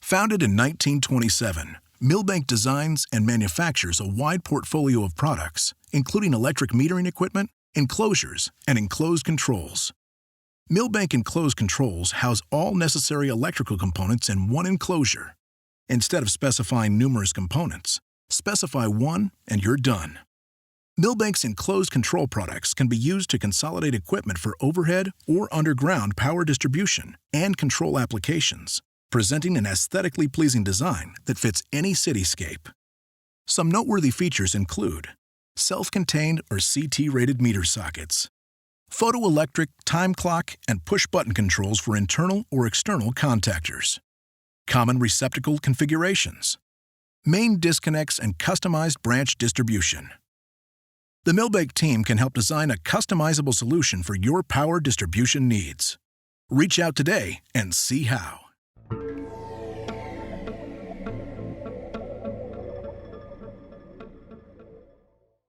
Founded in 1927, Milbank designs and manufactures a wide portfolio of products, including electric metering equipment, enclosures, and enclosed controls. Milbank enclosed controls house all necessary electrical components in one enclosure. Instead of specifying numerous components, specify one and you're done. Milbank's enclosed control products can be used to consolidate equipment for overhead or underground power distribution and control applications, presenting an aesthetically pleasing design that fits any cityscape. Some noteworthy features include self-contained or CT-rated meter sockets, photoelectric, time clock, and push-button controls for internal or external contactors, common receptacle configurations, main disconnects, and customized branch distribution. The Milbank team can help design a customizable solution for your power distribution needs. Reach out today and see how.